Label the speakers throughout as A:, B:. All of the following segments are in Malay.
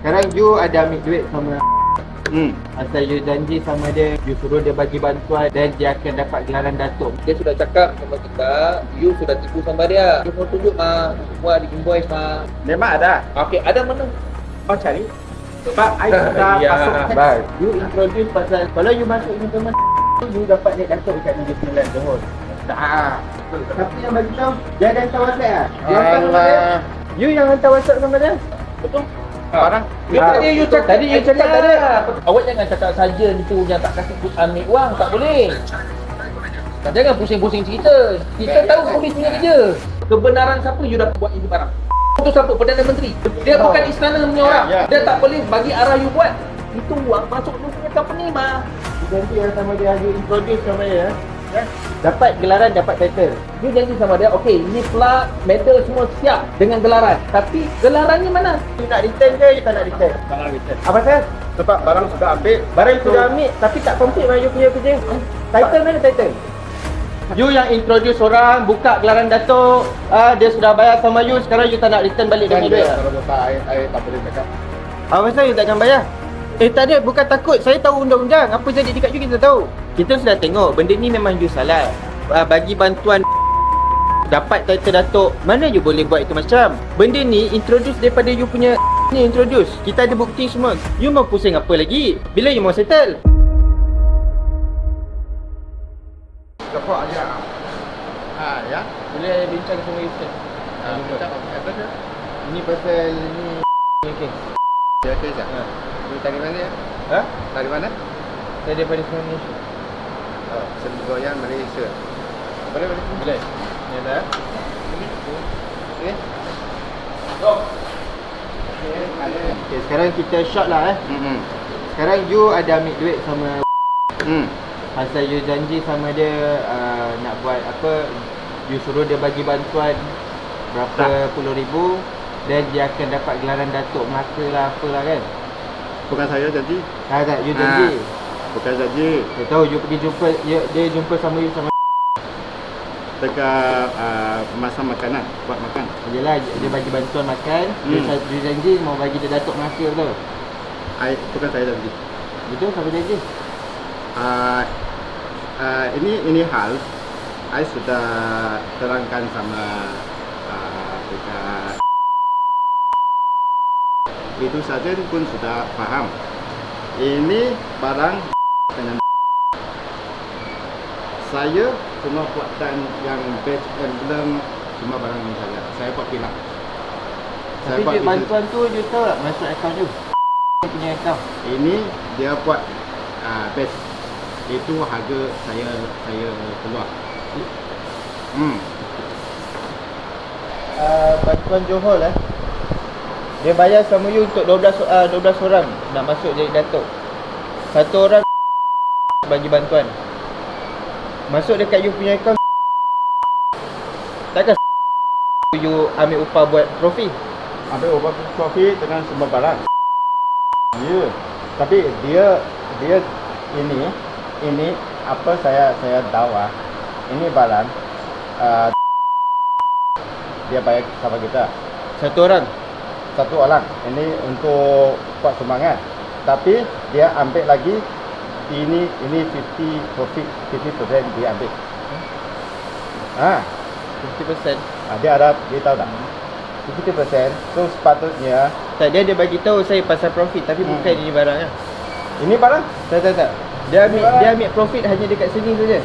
A: Sekarang you ada ambil duit sama asal you janji sama dia, you suruh dia bagi bantuan dan dia akan dapat gelaran datuk.
B: Dia sudah cakap sama kita, you sudah tipu sama dia. You mau tunjuk buat di invoice
A: Memang ada.
B: Okey, ada mana?
A: Kau cari. Sebab I sudah masuk. You introduce pasal kalau you masuk dengan teman you dapat naik datuk dekat Negeri Sembilan Johor. Tapi yang bagi tahu dia ada hantar WhatsApp ah. Dia hantar sama dia. You yang hantar WhatsApp sama dia.
B: Betul?
A: Barang.
B: Tadi you cakap
A: tadi.
B: Awak jangan cakap saja itu yang tak kasih ambil wang, tak boleh. Jangan pusing-pusing cerita. Kita tahu polis punya kerja. Kebenaran siapa you dah buat ini barang? Itu siapa? Perdana Menteri. Dia bukan istana punya orang. Dia tak boleh bagi arah you buat. Itu wang masuk you punya company
A: Janji yang sama dia, you introduce sama dia. Dapat gelaran, dapat title.
B: You janji sama dia, okey, ini flag, medal semua siap dengan gelaran. Tapi gelarannya mana?
A: You nak return ke, you tak nak return?
C: Tak nak return.
A: Apa sah?
C: Sebab barang sudah ambil.
A: Barang you sudah ambil tapi tak complete dengan you punya kerja. Title mana title? You yang introduce orang, buka gelaran datuk, dia sudah bayar sama you, sekarang you tak nak return balik dengan duit.
C: Kalau saya tak boleh cakap.
A: Apa pasal you takkan bayar? Tak ada, bukan takut. Saya tahu undang-undang. Apa jadi dekat you kita tahu. Kita sudah tengok benda ni memang you salah. Bagi bantuan dapat title datuk, mana you boleh buat itu macam? Benda ni introduce daripada you punya ni introduce. Kita ada bukti semua. You mau pusing apa lagi? Bila you mau settle?
C: Support aja. Ya.
B: Boleh bincang sama you Ustaz?
C: Bincang apa dia?
A: Ini pasal ni okey.
C: Dia kes ah. Ni dari mana ya? Dari mana?
A: Saya daripada Malaysia.
C: Semboyan Malaysia. Boleh.
A: Ya dah.
C: Okey.
A: Okay, sekarang kita shot lah Sekarang you ada ambil duit sama pasal you janji sama dia nak buat apa, you suruh dia bagi bantuan berapa puluh ribu dan dia akan dapat gelaran Datuk Melaka lah apalah kan.
C: Bukan saya janji.
A: Tak, you janji.
C: Bukan janji.
A: Saya tahu you pergi jumpa, dia jumpa sama you sama
C: dekat masa makanan, buat makan.
A: Yelah, dia bagi bantuan makan, dia janji mau bagi dia Datuk Melaka betul?
C: Bukan saya janji.
A: Betul, siapa janji?
C: Ini hal I sudah terangkan sama dekat itu saja pun sudah faham. Ini barang dengan saya cuma buatkan yang badge emblem, cuma barang ini saja. Saya buat pinang.
A: Tapi duit bantuan tu you tahu tak masuk akaun you? Punya akaun.
C: Ini dia buat badge. Itu harga saya keluar.
A: Bantuan Johor dia bayar sama you untuk 12 orang nak masuk jadi Datuk. Satu orang bagi bantuan masuk dekat you punya akaun. Takkan you ambil upah buat trofi?
C: Ambil upah trofi dengan semua barang. Ya. Tapi dia ini apa saya tahu ini barang dia bayar sama kita. Satu orang ini untuk buat sumbangan, tapi dia ambil lagi ini 50 profit, 50% dia ambil.
A: 50%.
C: Dia tahu tak? 50%. So sepatutnya
A: tak, dia bagi tahu saya pasal profit tapi bukan ini barangnya.
C: Ini barang?
A: Tak. Dia ambil profit hanya dekat sini saja.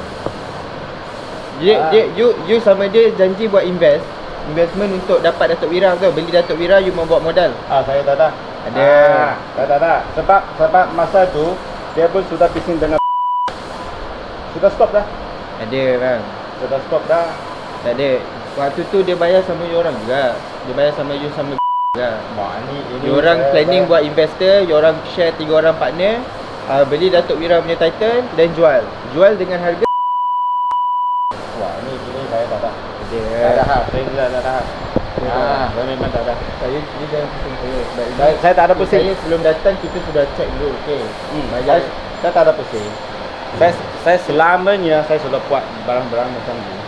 A: You sama dia janji buat investment untuk dapat Datuk Wira tu. Beli Datuk Wira you mau buat modal.
C: Saya tak ada.
A: Ada.
C: Tak. Sebab masa tu dia pun sudah bising dengan sudah stop dah.
A: Ada bang.
C: Sudah stop dah.
A: Tak ada. Waktu tu dia bayar sama you orang juga. Dia bayar sama you sama juga.
C: Ini
A: you orang planning buat investor, you orang share 3 orang partner, beli Datuk Wira punya title dan jual. Jual dengan harga.
C: Ini saya tak ada.
A: Tak ada.
C: Saya tak ada. Saya memang tak ada.
A: Saya ni jangan pusing saya.
C: Saya tak ada pusing.
A: Saya sebelum datang kita sudah check dulu, okey.
C: Saya tak ada pusing. Saya selamanya saya sudah buat barang-barang macam ni.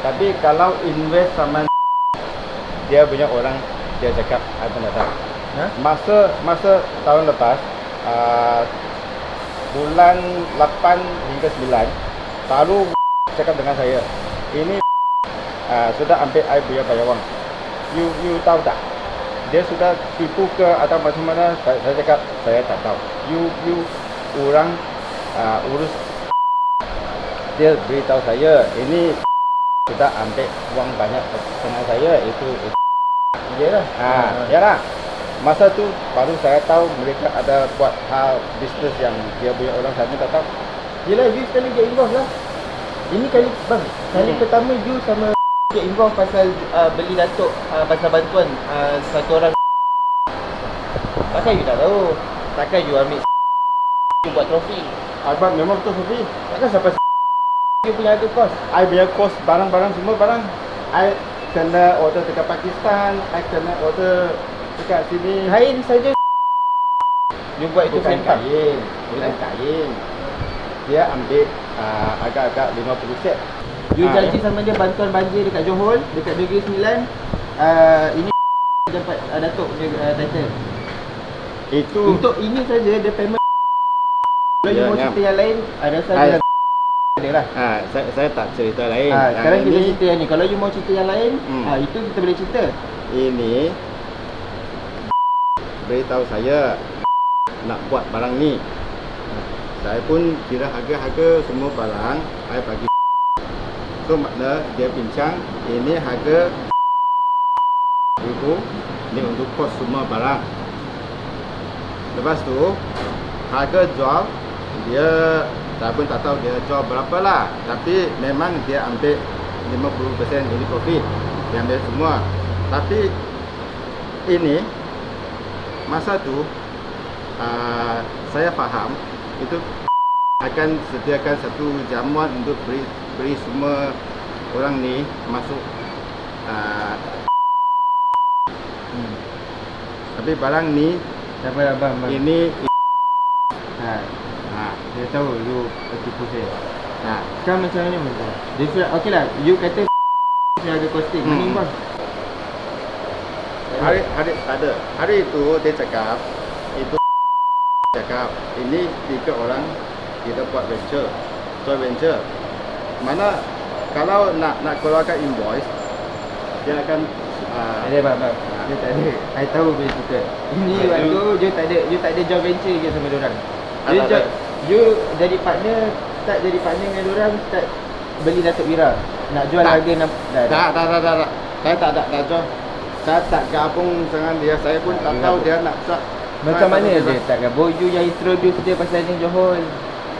C: Tapi kalau invest sama dia punya orang, dia cakap aku tak tahu.
A: Ha?
C: Masa tahun lepas, bulan 8 hingga 9, baru cakap dengan saya, ini sudah ambil I punya bayar wang. You tahu tak? Dia sudah tipu ke atau macam mana? Saya cakap, saya tak tahu. You orang urus. Dia beritahu saya, ini sudah ambil wang banyak dengan saya. Itu
A: Iyalah.
C: Yalah. Masa tu baru saya tahu mereka ada buat hal bisnes yang dia punya orang sana tak tahu.
A: Yelah, you sekali get involved lah. Ini kali bang, kali pertama you sama get involved pasal beli datuk pasal bantuan satu orang. Takkan you tak tahu. Takkan you ambil you buat trofi.
C: Abang memang betul Sofi.
A: Takkan sampai you punya ada kos.
C: I punya kos barang-barang semua barang. I kena order dekat Pakistan, I kena order dekat sini.
A: Kain saja. You buat itu
C: Bukan
A: frame up.
C: kain, bukan kain. Dia ambil agak-agak 50 set.
A: You janji sama dia bantuan banjir dekat Johor, dekat Negeri Sembilan. Ini dapat datuk punya title.
C: Itu
A: Untuk ini saja dia payment. Kalau you
C: Ya,
A: mau
C: ngam.
A: cerita yang lain, ada
C: I-
A: saja dia lah.
C: saya tak cerita lain.
A: Sekarang
C: Yang
A: kita
C: ini,
A: cerita yang ni. Kalau you mau cerita yang lain, itu kita boleh cerita.
C: ini beritahu saya nak buat barang ni. Saya pun kira harga-harga semua barang, saya bagi. So makna dia bincang, ini harga ribu, ni untuk kos semua barang. Lepas tu harga jual dia, saya pun tak tahu dia jual berapa lah. Tapi memang dia ambil 50% ini profit. Dia ambil semua. Tapi ini masa tu saya faham itu akan sediakan satu jamuan untuk beri semua orang ni masuk. Tapi barang ni
A: Sabar abang.
C: ini
A: Dia tahu you tipu saya.
C: nah,
A: Sekarang macam mana macam? Dia sudah okey lah. You kata sudah ada costing. Mana bang?
C: hari itu dia cakap ini 3 orang kita buat joint venture. Mana kalau nak keluarkan invoice dia akan
A: Ada bang. Dia tak ada. I tahu boleh cerita. Ini waktu you tak ada joint venture lagi sama dia orang. You jadi partner, start jadi partner dengan dia orang, start beli Datuk Wira. Nak jual
C: Tak.
A: harga
C: tak. Saya tak ada jual. Saya tak gabung dengan dia. Saya pun tak tahu dia nak start.
A: Macam mana dia tak gabung? You yang introduce dia pasal ni Johor.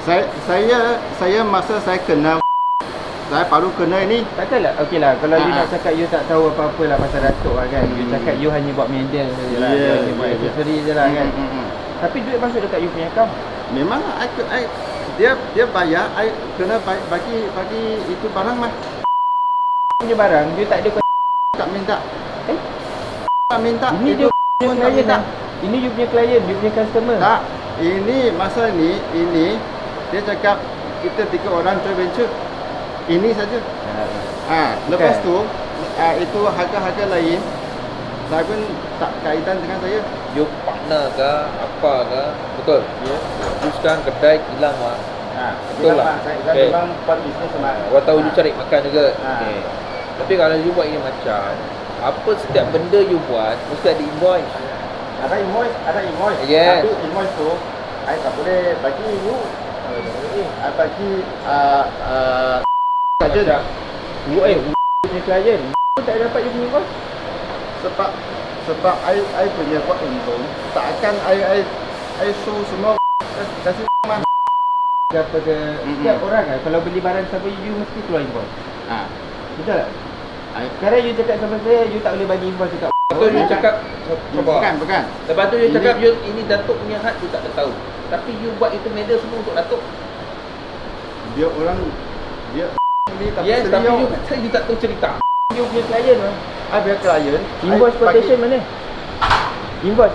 C: Saya masa saya kenal, saya baru kenal ini.
A: Takkanlah, okey lah. Kalau you nak cakap you tak tahu apa-apa lah pasal Datuk lah kan. You cakap you hanya buat medal saja lah. You hanya buat accessory je lah kan. Tapi duit masuk dekat you punya account.
C: Memang dia bayar, I kena bagi itu barang mah.
A: Punya barang, you tak ada
C: Tak minta. Tak minta.
A: Ini
C: Itu
A: dia punya
C: pun tak
A: klien
C: minta.
A: lah. Ini you punya klien, you punya customer.
C: Tak. Ini masa ni dia cakap kita 3 orang joint venture. Ini saja. Lepas tu itu harga-harga lain saya pun tak kaitan dengan saya.
B: You partner ke apa ke? Betul.
C: Ya.
B: You sekarang kedai hilang wang. Betul lah.
C: Saya
B: Okay.
C: memang buat bisnes sama.
B: Awak tahu you cari makan juga.
C: Ha.
B: Okay. Tapi kalau you buat ini macam apa setiap benda you buat mesti ada invoice.
C: Ada invoice.
B: Yes.
C: Tapi invoice tu saya tak boleh bagi you. Saya bagi saja.
A: You punya klien. You tak dapat you punya bos.
C: Sebab I punya buat untung. Takkan I show semua kasih mah.
A: Apa ke setiap orang kan kalau beli barang siapa you mesti keluar invoice. Betul tak? Sekarang you cakap sama saya you tak boleh bagi invoice dekat.
B: Betul you cakap
C: Bukan.
B: Lepas tu you cakap you ini Datuk punya had you tak tahu. Tapi you buat itu medal semua untuk Datuk.
C: Dia orang dia ni tak
B: Yes, tapi
C: serius.
B: you kata you tak tahu cerita.
A: You punya klien lah.
C: I punya klien.
A: Invoice
C: I
A: quotation mana? Invoice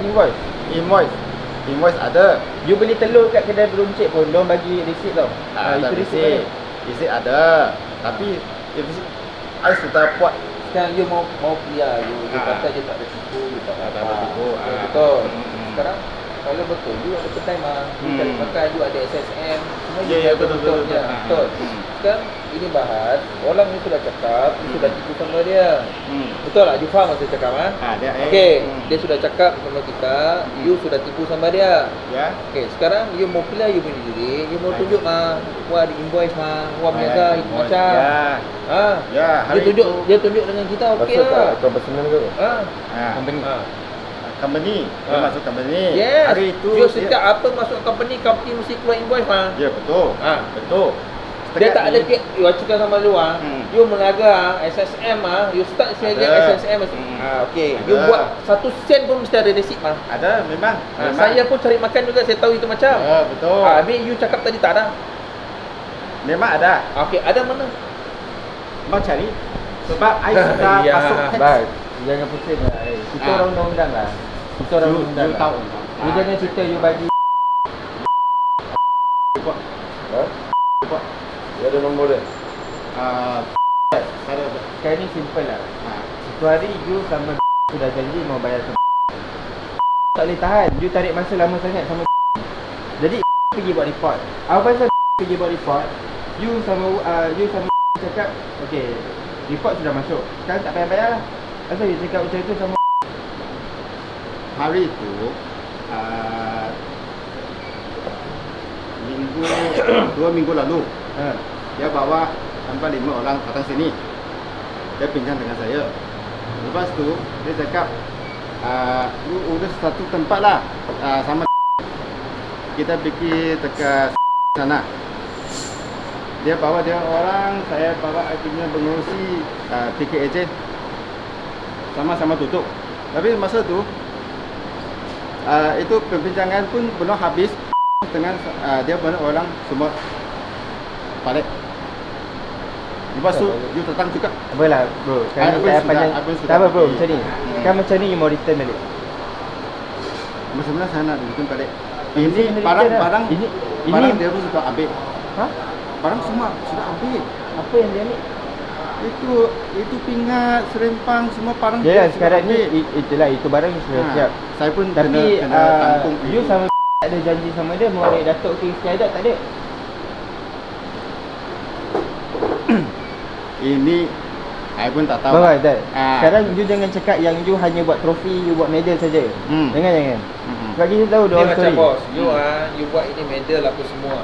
C: ada.
A: You beli telur kat kedai beruncit pun diorang bagi receipt tau.
C: Ada
A: Itu receipt.
C: Isi ada. Tapi I sudah buat
B: Sekarang you mau clear you kata you tak ada tipu, you tak ada apa.
C: tipu.
B: Betul. Sekarang kalau betul you ada kedai mah, you cari makan, you ada SSM, semua you
C: Ya,
B: ada
C: betul.
B: Betul. Sekarang ini bahan, orang ni sudah cakap, you sudah tipu sama dia. Betul tak? You faham maksud cakap ah?
C: Ada.
B: Okey, dia sudah cakap sama kita, you sudah tipu sama dia.
C: Ya.
B: Okey, sekarang you mau pilih you punya diri, you mau tunjuk mah, wah di invoice mah, wah berniaga itu macam.
C: Ya.
B: Ha.
C: Ya, hari
B: Dia tunjuk dengan kita okey lah.
A: Kau personal ke?
B: Ha.
A: Company.
C: Company. Dia masuk company.
B: Yes.
C: Hari itu
B: you setiap apa masuk company mesti keluar invoice mah.
C: Ya, betul. Betul.
B: Dia
C: Setiap
B: tak ada
C: ni-
B: you cakap sama lu you meniaga SSM you start
C: Ada.
B: SSM okey. You
C: Ada.
B: buat 1 sen pun mesti ada resit mah.
C: Ada, memang.
B: Saya pun cari makan juga, saya tahu itu macam.
C: Ya, betul.
B: Habis you cakap tadi tak ada.
C: Memang ada.
B: Okey, ada mana?
C: Mau cari? Sebab I sudah
B: Ya,
C: masuk tax.
A: Baik. Jangan pusing lah. Kita orang undang-undang lah. Kita orang undang-undang
C: You
A: lah.
C: tahu.
A: You jangan cerita you bagi.
B: Dia ada nombor dia.
C: Saya
A: Sekarang ni simple lah. Satu hari you sama sudah janji mau bayar sama tak boleh tahan. You tarik masa lama sangat sama jadi pergi buat report. Apa pasal pergi buat report? You sama cakap okey, report sudah masuk. Sekarang tak payah bayar lah. Asal you cakap macam itu sama
C: hari itu dua minggu lalu dia bawa 5 orang datang sini. Dia bincang dengan saya. Lepas tu dia cakap lu urus satu tempat lah sama kita pergi dekat sana. Dia bawa dia orang, saya bawa akhirnya pengurusi tiket ejen. Sama-sama tutup. Tapi masa tu itu perbincangan pun belum habis dengan dia banyak orang semua balik. Lepas tu you datang juga.
A: apa lah bro. Sekarang ni
C: Apa
A: saya
C: sudah-
A: panjang.
C: apa sudah
A: Tak apa bro,
C: pergi.
A: macam ni. Sekarang macam ni you mau return balik.
C: Sebenarnya saya nak return balik.
A: Ini
C: Ini
A: return
C: barang-barang
A: dah.
C: barang
A: Ini
C: dia pun sudah ambil.
A: ha?
C: Barang semua sudah ambil.
A: Apa yang dia ambil?
C: Itu pingat, serempang semua barang.
A: Ya,
C: dia
A: sekarang
C: sudah
A: ni
C: ambil.
A: itulah itu barang sudah siap.
C: Saya pun
A: Tapi
C: kena tanggung
A: you
C: itu.
A: sama tak ada janji sama dia mau naik Datuk ke Istiadat tak ada.
C: Ini saya pun tak tahu.
A: Bawah tak.
C: Ah.
A: Sekarang you jangan cakap yang you hanya buat trofi, you buat medal saja. Jangan. Sebab kita tahu dia
B: Dia
A: orang
B: macam
A: story.
B: bos, you buat ini medal apa semua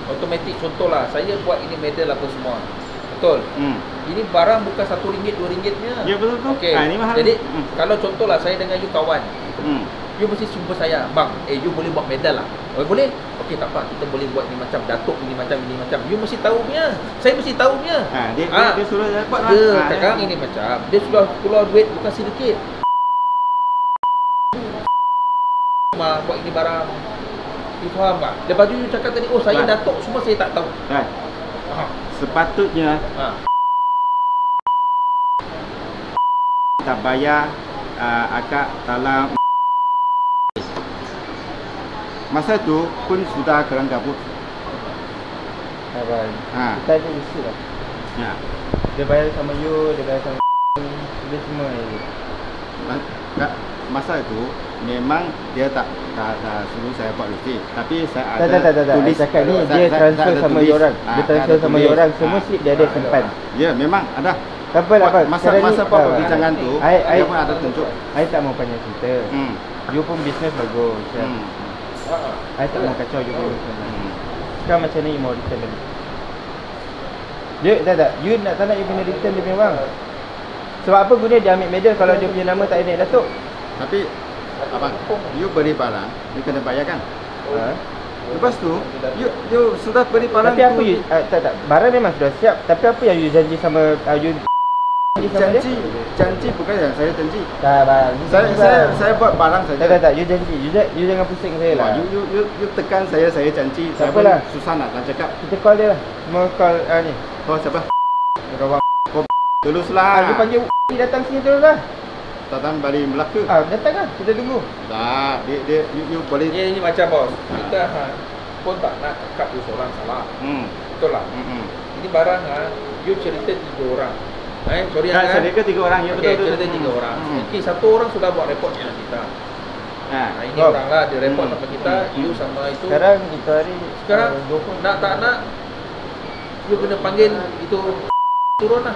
B: automatik contohlah saya buat ini medal apa semua. Betul. Ini barang bukan RM1, RM2-nya.
C: Ya, betul tu.
B: Okey.
C: Ini mahal.
B: Jadi kalau contohlah saya dengan you kawan, you mesti jumpa saya, bang, you boleh buat medal lah. Oh, boleh? Okey, tak apa, kita boleh buat ini macam datuk, ini macam. You mesti tahu punya. Saya mesti tahu punya.
C: Dia suruh dapat lah.
B: Dia sekarang ini macam dia sudah keluar duit bukan sedikit. Buat ini barang. You faham tak? Lepas tu you cakap tadi, oh saya
C: Right.
B: datuk, semua saya tak tahu.
C: Sepatutnya kita bayar akak dalam masa tu pun sudah kerang gabut.
A: Abang. Kita ada isi lah.
C: Ya.
A: Dia bayar sama you, dia bayar sama dia semua ni.
C: Masa itu memang dia tak suruh saya buat receipt, tapi saya ada
A: Tak.
C: tulis.
A: Cakap ni
C: saya
A: dia transfer
C: ada
A: sama
C: tulis.
A: you orang. Dia transfer
C: ada
A: sama
C: tulis.
A: you orang. Semua slip dia ada simpan.
C: Ya, memang ada.
A: Tak apa lah, Abang.
C: Masa
A: Sekarang ni,
C: buat perbincangan tu, dia pun ada tunjuk.
A: I tak mau panjang cerita. You pun bisnes bagus. I tak mau kacau you pun bisnes. Sekarang macam ni you mau return balik. Dia tak. You nak tak nak you kena return dia punya bang. Sebab apa guna dia ambil medal kalau dia punya nama tak ada naik Datuk?
C: Tapi abang, you beli barang, you kena bayar kan? Lepas tu, you sudah beli barang
A: Tapi apa
C: tu,
A: you tak barang memang sudah siap. Tapi apa yang you janji sama you janji sama dia?
C: janji bukan yang saya janji.
A: Tak bang.
C: Saya buat barang saja.
A: Tak. You janji. You jangan pusing saya lah.
C: You tekan saya janji.
A: Tak
C: Saya pun
A: apalah.
C: susah nak cakap.
A: Kita call dia lah. Mau call ni.
C: Oh, siapa?
A: Kawan.
C: Tuluslah.
A: You panggil datang sini terus lah.
C: Datang balik Melaka.
A: Datang lah. Kita tunggu.
C: Tak, you boleh.
B: Ini macam bos. Kita pun tak nak cakap you seorang salah. Betul lah. Ini barang you cerita 3 orang. Sorry
C: Sedekah 3 orang, ya
B: Okey,
C: betul.
B: cerita 3 orang. Okey, 1 orang sudah buat reportnya kita. Ini orang lah, dia report sama kita, you sama itu.
A: Sekarang itu hari
B: nak tak nak, you kena panggil itu turun lah.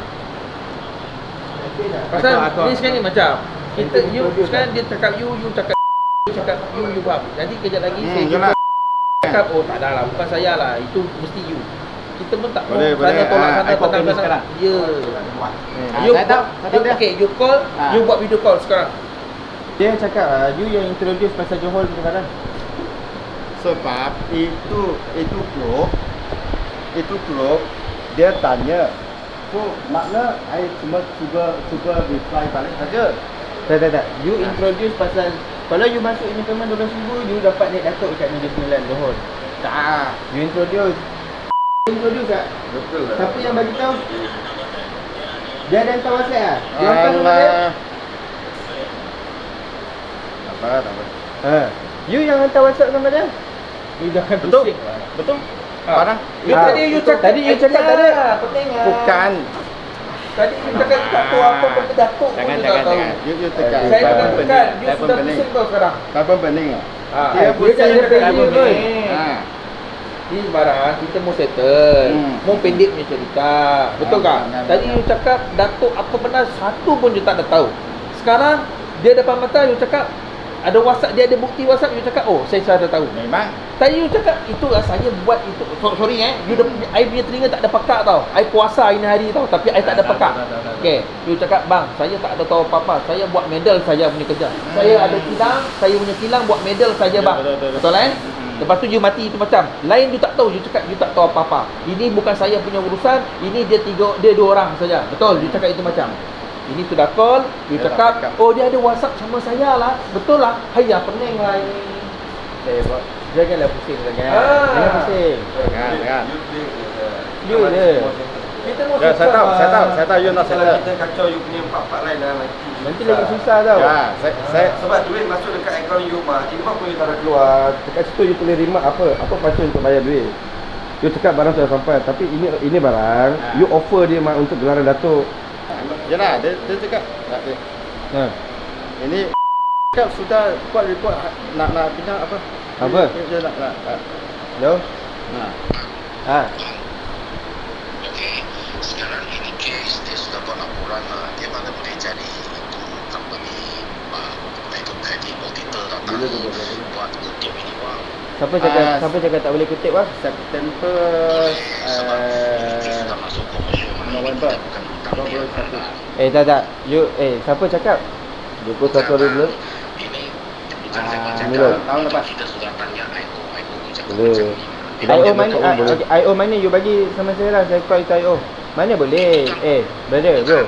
B: Pasal ni sekarang ni macam kita, you sekarang dia cakap you cakap you faham. Nanti kejap lagi saya cakap, oh tak ada lah, bukan saya lah, itu mesti you. Kita pun tak
C: boleh,
B: sana tolak sana tenang sana. Ya. You okay, you call, you buat video call sekarang.
A: Dia cakap you yang introduce pasal Johor tu sekarang.
C: Sebab itu klub dia tanya. So makna I cuma cuba reply balik saja.
A: Tak. You introduce pasal kalau you masuk ini payment 12,000, you dapat naik Datuk kat Negeri Sembilan Johor. Tak. You introduce tak?
C: Betul lah.
A: Siapa yang bagi tahu? Dia ada hantar WhatsApp ah? Dia hantar
C: Allah.
A: WhatsApp?
C: Tak apa.
A: You yang hantar WhatsApp sama dia? You jangan pusing.
C: Betul. Parah.
B: Tadi you cakap tadi. Penting ah.
C: Bukan.
B: Tadi you cakap tak tahu apa benda Datuk.
C: Jangan. You tekan.
B: Saya bukan tekan. You sudah pusing kau sekarang.
C: Apa pening?
B: Dia
C: pusing
B: pening.
C: Ni
B: barang kita mau settle. Mau pendek punya cerita. Betul tak? Tadi you cakap Datuk apa benar satu pun you tak ada tahu. Sekarang dia depan mata you cakap ada WhatsApp, dia ada bukti WhatsApp, you cakap oh saya sudah tahu.
C: Memang.
B: Tadi you cakap itu saya buat itu. Sorry you I punya telinga tak ada pekak tau. I puasa ini hari tau tapi I tak ada pekak. Okey, you cakap bang, saya tak ada tahu apa-apa. Saya buat medal saja punya kerja. Saya ada kilang, saya punya kilang buat medal saja bang. Betul kan? Lepas tu you mati itu macam lain you tak tahu, you cakap you tak tahu apa-apa. Ini bukan saya punya urusan, ini dia dua orang saja. Betul, you cakap itu macam. Ini sudah call, you cakap, oh dia ada WhatsApp sama saya lah. Betul lah. Hayya, pening lah ini.
A: Janganlah pusing sangat. Jangan pusing.
C: Jangan.
A: You je.
B: Kita mau
C: Saya tahu you nak settle.
D: Kita kacau you punya empat lain dah
A: Nanti lagi susah tau.
C: Ya, saya
D: sebab duit masuk dekat akaun you mah. Ini pun you tak ada
A: Keluar dekat situ you tulis rimak apa pasal untuk bayar duit. You cakap barang sudah sampai tapi ini barang you offer dia untuk gelaran Datuk.
C: Yalah, dia cakap ini cakap sudah buat report nak pindah apa?
A: Apa?
C: Dia nak.
A: Yo.
E: Okey, sekarang ini kes dia sudah buat laporan dia mana boleh cari company untuk credit auditor datang buat kutip ini wang.
A: Siapa cakap tak boleh kutip bang?
C: September
E: Sudah masuk komersial
C: November.
A: Tak. You siapa cakap?
E: 21 Ribut. Ini
C: tahun lepas.
E: Kita sudah tanya IO
A: Boleh. IO mana you bagi sama saya lah. Saya call itu IO. Mana boleh? Brother, bro.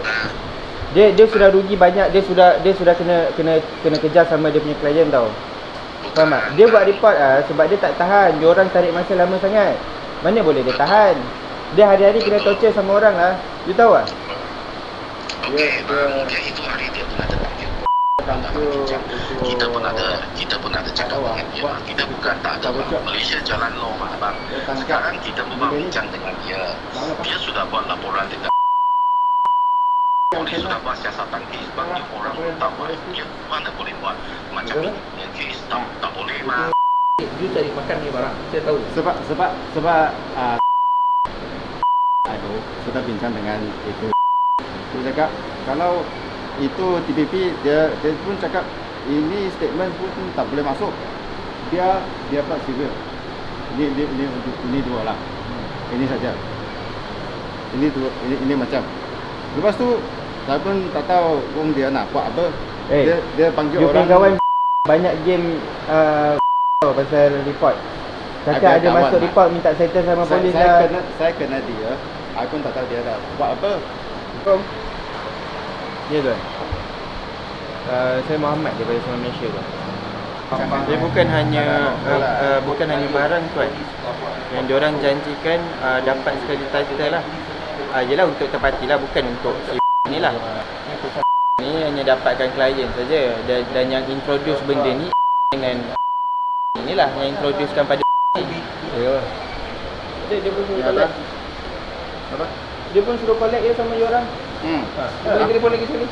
A: Dia sudah rugi banyak. Dia sudah kena kejar sama dia punya klien tau. Faham tak? Dia buat report sebab dia tak tahan. Dia orang tarik masa lama sangat. Mana boleh dia tahan? Dia hari-hari kena torture sama orang lah. You tahu tak?
E: Okey, dia itu hari dia pun ada panggil. Kita pun ada cakap dengan dia. Kita bukan tak ada Malaysia jalan law bang. Sekarang kita membincang dengan dia. Dia sudah buat laporan dekat polis, sudah buat siasatan kes bang. Dia orang tahu dia mana boleh buat macam ini punya kes tak boleh bang.
B: You cari makan ni barang. Saya tahu.
C: Sebab aduh, sudah bincang dengan itu. Dia cakap kalau itu TPP dia pun cakap ini statement pun tak boleh masuk. Dia buat civil. Ini dua lah. Ini saja. Ini macam. Lepas tu saya pun tak tahu dia nak buat apa. Dia panggil orang.
A: Kawan banyak game pasal report. Cakap ada masuk report minta settle sama polis dah.
C: Saya kena dia. Aku pun tak tahu dia dah buat apa.
A: Ya tuan. Saya Muhammad daripada Semua Malaysia tu. Dia bukan hanya barang tuan. Yang diorang janjikan dapat sekali title lah. Yelah untuk tepatilah, bukan untuk ni lah. Ni hanya dapatkan klien saja. Dan yang introduce benda ni dengan inilah yang introducekan pada ya. Dia pun suruh collect.
C: Apa?
A: Dia pun suruh collect ya sama orang. Boleh telefon lagi sekali?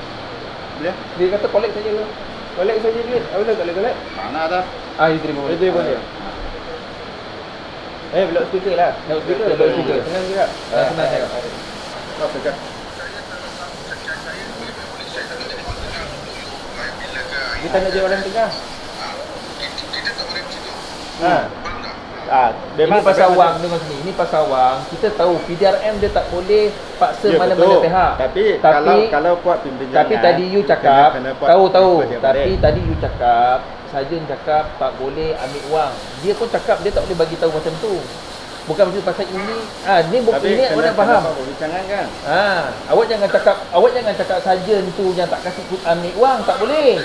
C: Boleh.
B: Dia kata collect saja ke?
A: Collect saja duit. Apa tak boleh collect?
C: Mana dah?
B: You terima
A: Boleh boleh. Block speaker lah.
B: Loud speaker.
A: Senang juga.
B: Senang je.
C: Kau pegang.
A: Dia tak nak jadi orang tengah.
B: Ini pasal wang dengan sini. Ini pasal wang. Kita tahu PDRM dia tak boleh paksa mana-mana pihak.
C: Tapi kalau buat pimpinan.
B: Tapi tadi you cakap,
C: kena
B: tahu.
C: dia
B: Tapi
C: balik.
B: tadi you cakap, Sarjan cakap tak boleh ambil wang. Dia pun cakap dia tak boleh bagi tahu macam tu. Bukan macam pasal ini. Ni
C: Tapi
B: ini awak nak faham.
C: Perbincangan kan.
B: Awak jangan cakap Sarjan tu yang tak kasih ambil wang, tak boleh.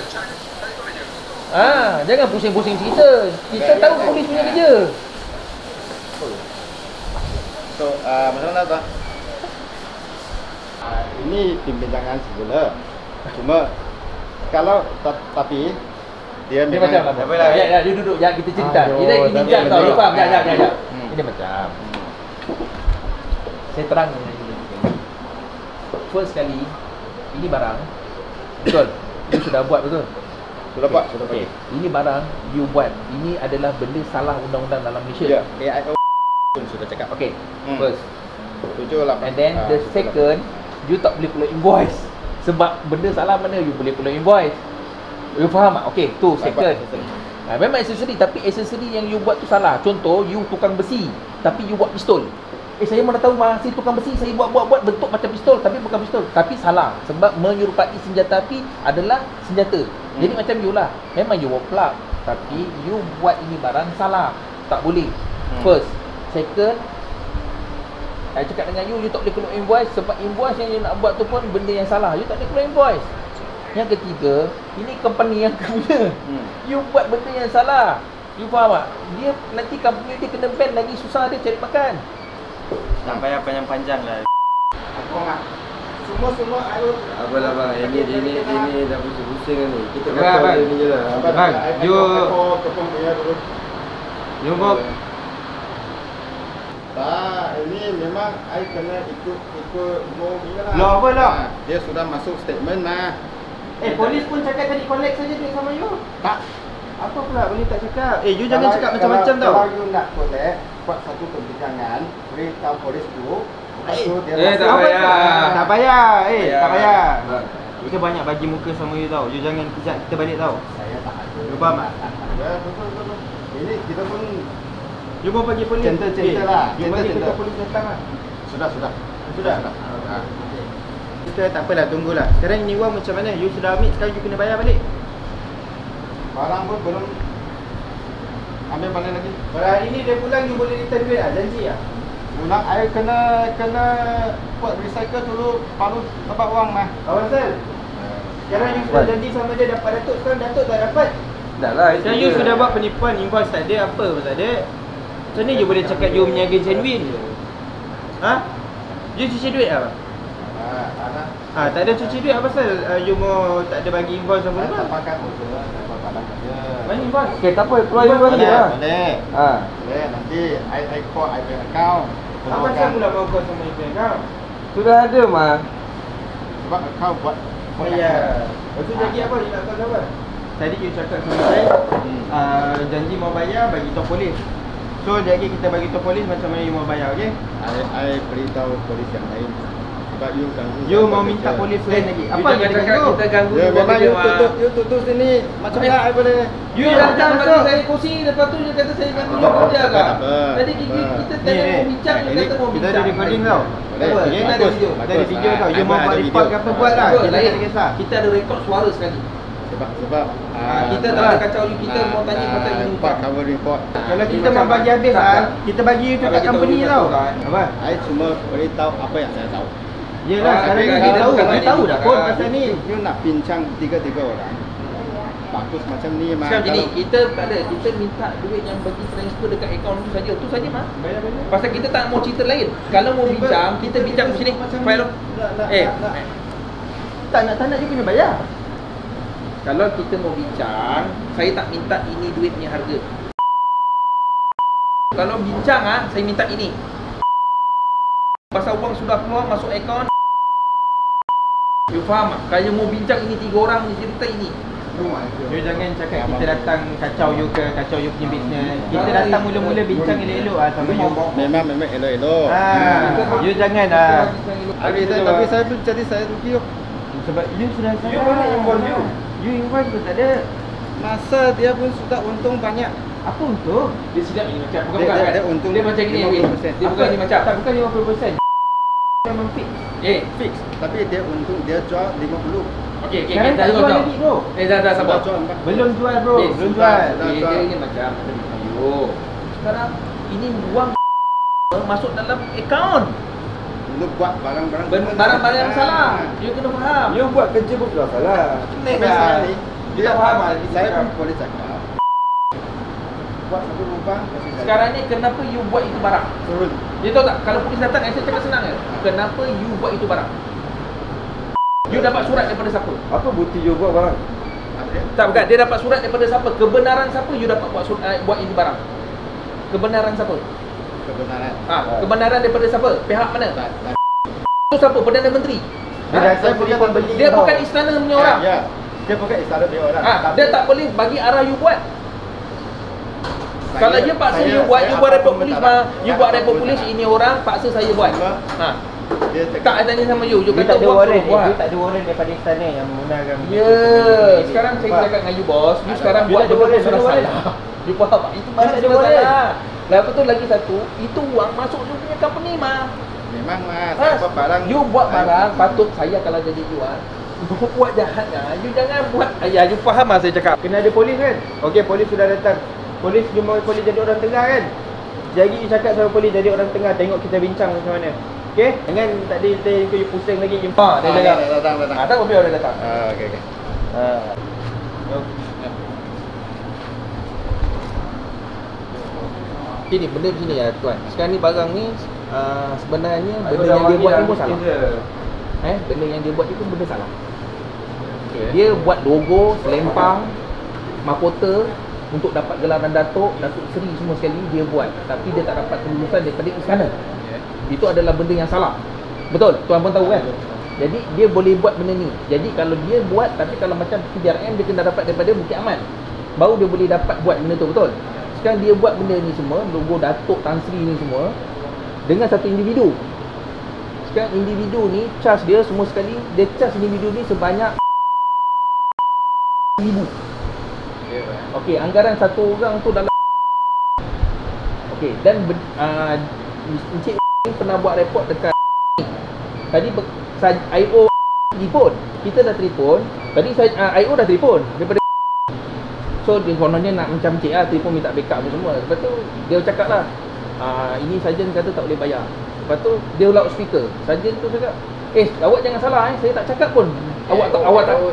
B: Jangan pusing-pusing cerita. Kita tahu polis punya kerja.
C: So, macam mana tak? Ini pimpinan semula. Cuma kalau tapi dia
B: Dia macam apa? Ya, dia duduk. Ya, kita cerita. Ini bincang tau. You faham? Ya. Ini macam. Saya terang dengan you. First kali, ini barang. Betul? You sudah buat betul?
C: Sudah buat.
B: Okay. Ini barang you buat. Ini adalah benda salah undang-undang dalam Malaysia.
C: Ya. AIO pun sudah cakap.
B: Okay. First.
C: 7, 8.
B: And then the second, you tak boleh keluar invoice. Sebab benda salah mana you boleh keluar invoice. You faham tak? Okay, tu second. Memang aksesori, tapi aksesori yang you buat tu salah. Contoh, you tukang besi, tapi you buat pistol. Saya mana tahu masih tukang besi, saya buat bentuk macam pistol, tapi bukan pistol. Tapi salah, sebab menyerupai senjata api adalah senjata. Jadi macam you lah, memang you buat plug, tapi you buat ini barang salah. Tak boleh. First. Second, saya cakap dengan you tak boleh keluar invoice. Sebab invoice yang you nak buat tu pun benda yang salah. You tak boleh keluar invoice. Yang ketiga, ini company yang punya. You buat benda yang salah. You faham tak? Dia nanti company dia kena ban lagi, susah dia cari makan.
A: Tak payah panjang-panjang lah.
C: Semua air.
D: Apalah bang, ini dah pusing-pusing ni. Kita
A: Bang,
D: kata
A: bang.
D: ni je lah.
A: Bang,
C: Kepong punya dulu.
A: You mau
C: Tak, ini memang I kena ikut law dia lah.
A: Law apa, law?
C: Dia sudah masuk statement lah.
A: polis pun cakap tadi collect saja duit sama you.
C: Tak.
A: Apa pula boleh tak cakap? You jangan cakap macam-macam tau.
C: Kalau you nak collect, buat satu perbincangan, beritahu polis tu. Lepas tu dia
D: tak payah.
A: Tak payah. Tak payah.
D: Bang.
A: Kita banyak bagi muka sama you tau. You jangan kejap kita balik tau.
C: Saya tak ada.
A: You faham tak?
C: Ya, betul. Ini kita pun
A: You mau bagi polis.
C: Center lah.
A: You bagi
C: Center.
A: ketua polis datang lah.
C: sudah.
A: Kita tak apalah, tunggulah. Sekarang ini wang macam mana? You sudah ambil, sekarang you kena bayar balik.
C: Barang pun belum ambil balik lagi.
A: Pada hari ni dia pulang, you boleh return duit lah, janji lah.
C: Ulang air kena buat recycle dulu, baru dapat wang mah.
A: Awal Sal. Sekarang you sudah janji sama dia dapat Datuk, sekarang Datuk tak dapat.
D: Dah lah.
A: Sekarang you sudah buat penipuan, invoice tak ada, apa pun tak ada. Macam ni you boleh cakap you meniaga genuine. You cuci duit apa?
C: Ada.
A: Tak ada cuci duit apa pasal you mau tak ada bagi invoice apa
C: Saya
A: apa?
C: tak pakai botol, saya buat barang saja.
A: Mana invoice?
B: Okay, tak apa, keluar invoice
C: Boleh,
B: je lah.
C: boleh, nanti I call I punya account.
A: Apa pasal pula mau kau sama you kau?
B: Sudah ada mah.
C: Sebab account buat
A: Oh ya. Lepas tu janji apa? You nak tahu apa? Tadi you cakap sama saya janji mau bayar bagi tahu polis. So lagi kita bagi tahu polis macam mana you mau bayar, okey?
C: I beritahu polis yang lain. Sebab you ganggu.
A: You mau minta polis lain lagi. Apa yang
D: cakap
A: ganggu?
D: kita ganggu
C: Ya,
D: you
C: memang
D: kerja,
C: you tutup sini. Macam mana I boleh?
B: You datang bagi saya kursi, lepas tu dia kata saya ganggu you kerja
C: Tak
B: kah?
C: apa.
B: Tadi kita tanya mau bincang, dia kata mau
A: Kita
B: bincang.
A: ada recording tau.
C: Boleh.
A: Apa?
C: Okey,
A: Kita ada
C: bagus,
A: video. Kita ada
C: bagus.
A: video tau. You
C: I
A: mau
C: ada
A: buat
C: video.
A: report ke apa buat lah.
B: Betul,
A: Kita tak
B: lain.
A: ada kisah.
B: Kita ada rekod suara sekali.
C: Sebab
B: kita tak ada kacau you, kita mau tanya pasal you.
C: Report, cover report.
A: Kalau kita mau bagi habis lah, kita bagi you tu kat company tau. Apa?
C: I cuma beritahu apa yang saya tahu.
A: Yelah, sekarang ni
B: kita
A: kita tahu.
B: bukan
A: Kita tahu dah pun pasal ni.
C: You nak bincang tiga orang. Bagus macam ni mah.
B: Sekarang jadi
C: Kalau-
B: kita tak ada, kita minta duit yang bagi transfer dekat akaun tu saja. Tu saja mah.
A: Bayar-bayar.
B: Pasal kita tak mau cerita lain. Kalau mau bincang, kita bincang sini. File.
A: Tak nak you kena bayar.
B: Kalau kita mau bincang, saya tak minta ini duit punya harga. Kalau bincang saya minta ini. Pasal wang sudah keluar masuk akaun. You faham tak? Kalau mau bincang ini 3 orang ni cerita ini.
A: You jangan cakap kita datang kacau you ke, kacau you punya bisnes. Kita datang mula-mula bincang elok-elok sama you.
C: Memang elok-elok.
A: You jangan
C: Tapi saya pun jadi saya rugi kok.
A: sebab you sudah
D: You mana involve you?
A: You involve pun tak ada.
C: Masa dia pun sudah untung banyak.
A: Apa untuk?
B: Dia sedap ni macam bukan
C: Dia-
B: kan?
C: dia untung
B: dia macam gini
C: 50%.
B: Dia bukan ni macam.
A: Tak, bukan 50%. Memang fix.
C: Fix. Tapi dia untung dia jual 50.
B: Okey,
A: Sekarang
B: kita
A: tak jual
B: tengok.
A: lagi bro.
B: Dah sabar.
C: Dah jual 4.
A: Belum jual bro,
B: Eh,
A: belum
C: sudah.
A: jual.
B: Dia ni macam ayo. Sekarang ini wang masuk dalam akaun.
C: Lu buat barang-barang
B: Barang-barang yang salah. You kena faham.
D: You buat kerja pun sudah salah.
C: Sekali
B: Dia tak faham lah.
C: saya pun boleh cakap. Buat satu lubang kasih saya.
B: Sekarang ni kenapa you buat itu barang?
C: turun.
B: You tahu tak? Kalau polis datang, saya cakap senang je. Kenapa you buat itu barang? You dapat surat daripada siapa?
D: Apa bukti you buat barang?
C: Ada.
B: Tak, bukan. Dia dapat surat daripada siapa? Kebenaran siapa you dapat buat ini barang? Kebenaran siapa?
C: Kebenaran.
B: Kebenaran daripada siapa? Pihak mana?
C: Tak.
B: Itu siapa? Perdana Menteri.
C: Saya bukan pembeli.
B: Dia bukan istana punya orang.
C: Ya. Dia bukan istana dia orang.
B: Dia tak boleh bagi arah you buat. Kalau dia paksa you buat report polis you buat report polis, ini orang paksa saya buat.
C: Dia
B: Tak tanya sama you
A: You
B: kata
A: tak ada
B: buat
A: warrant,
B: suruh buat.
A: you tak ada warrant daripada istana yang membenarkan.
B: Ya, sekarang saya cakap dengan you bos, you sekarang
A: You
B: buat
A: tak ada
B: benda
A: warrant,
B: sudah
A: sudah
B: salah. You faham tak? Itu mana
A: tak ada
B: sudah
A: warrant.
B: salah. Lepas tu lagi satu, itu wang masuk you punya company mah.
C: memang mas. Saya buat barang.
B: You buat barang, patut saya kalau jadi jual. Buat jahatnya, you jangan buat. Ya, you faham lah saya cakap.
A: Kena ada polis kan? Okey, polis sudah datang. Polis cuma polis jadi orang tengah kan? Jadi you cakap sama polis jadi orang tengah, tengok kita bincang macam mana. Okey? Jangan tak ada you pusing lagi. You
B: Dia
C: datang.
B: Ada mobil orang datang.
C: Okey.
B: Ini benda macam ni ya tuan. Sekarang ni barang ni sebenarnya benda yang dia buat ni pun salah. Benda yang dia buat itu benda salah. Dia buat logo, selempang, mahkota untuk dapat gelaran Datuk Seri semua sekali dia buat. Tapi dia tak dapat kelulusan daripada istana. Itu adalah benda yang salah. Betul? Tuan pun tahu kan? Jadi dia boleh buat benda ni. Jadi kalau dia buat, tapi kalau macam PJRM dia kena dapat daripada Bukit Aman, baru dia boleh dapat buat benda tu, betul? Sekarang dia buat benda ni semua, logo Datuk Tan Sri ni semua dengan satu individu. Sekarang individu ni charge dia semua sekali, dia charge individu ni sebanyak 1000. Okey, anggaran satu orang tu dalam. Okey, dan Encik ni pernah buat report dekat tadi IO telefon. Kita dah telefon. Tadi IO dah telefon daripada. So dia kononnya nak macam cik lah, telefon minta backup ni semua. Lepas tu dia cakap lah, ini sarjan kata tak boleh bayar. Lepas tu dia loudspeaker. Sarjan tu cakap, awak jangan salah saya tak cakap pun. Awak tak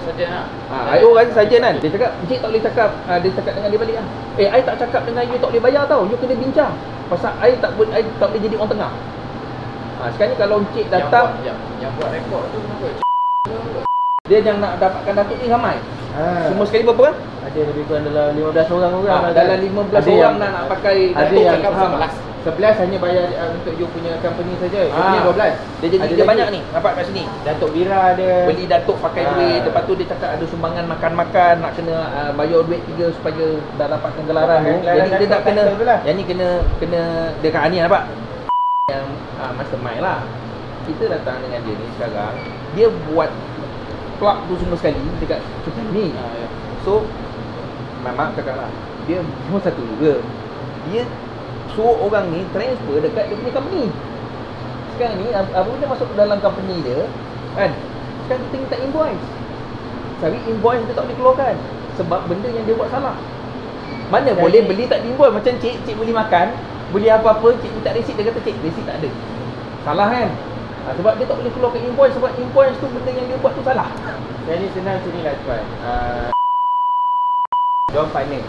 D: sarjan lah.
B: IO kan sarjan kan. Dia cakap, encik tak boleh cakap. Dia cakap dengan dia balik lah. I tak cakap dengan you tak boleh bayar tau. You kena bincang. Pasal I tak boleh jadi orang tengah. Sekarang ni kalau encik datang
D: Yang buat rekod tu kenapa?
B: dia yang nak dapatkan Datuk ni ramai. Semua sekali berapa kan?
A: Ada lebih kurang dalam 15 orang
B: Dalam 15 orang nak pakai
A: ada
B: Datuk
A: yang
B: cakap 11 hanya bayar untuk you punya company saja. You punya 12. Dia jadi
A: Ada
B: dia
A: lagi.
B: banyak ni. Nampak kat sini.
A: Datuk Bira ada.
B: Beli Datuk pakai duit. Lepas tu dia cakap ada sumbangan makan-makan, nak kena bayar duit 3 supaya dah dapatkan gelaran tu. Jadi dia nak kena yang ni kena dia kat ni nampak. Yang mastermind lah. Kita datang dengan dia ni sekarang. Dia buat plug tu semua sekali dekat hotel ni. So memang cakap lah, dia cuma satu juga. Dia suruh orang ni transfer dekat dia punya company. Sekarang ni apabila masuk ke dalam company dia kan, sekarang kita minta invoice. Cari invoice dia tak boleh keluarkan sebab benda yang dia buat salah. Mana boleh beli tak di invoice. Macam cik beli makan, beli apa-apa, cik minta resit, dia kata cik resit tak ada. Salah kan? Sebab dia tak boleh keluarkan invoice, sebab invoice tu benda yang dia buat tu salah.
A: Jadi senang macam ni lah tuan. Diorang partner.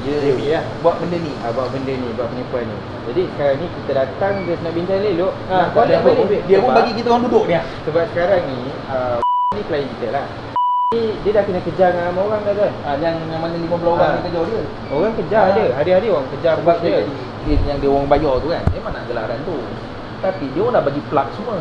B: Dia buat benda ni.
A: Buat benda ni, buat penipuan ni. Jadi sekarang ni kita datang, dia nak bincang elok.
B: Dia pun bagi kita orang duduk ni.
A: Sebab sekarang ni ni klien kita lah. Dia dah kena kejar dengan ramai orang dah tuan.
B: Yang mana 50 orang ni kejar dia.
A: Orang kejar dia. Hari-hari orang kejar
B: Sebab
A: dia.
B: dia yang dia orang bayar tu kan, memang nak gelaran tu. Tapi dia orang dah bagi plug semua.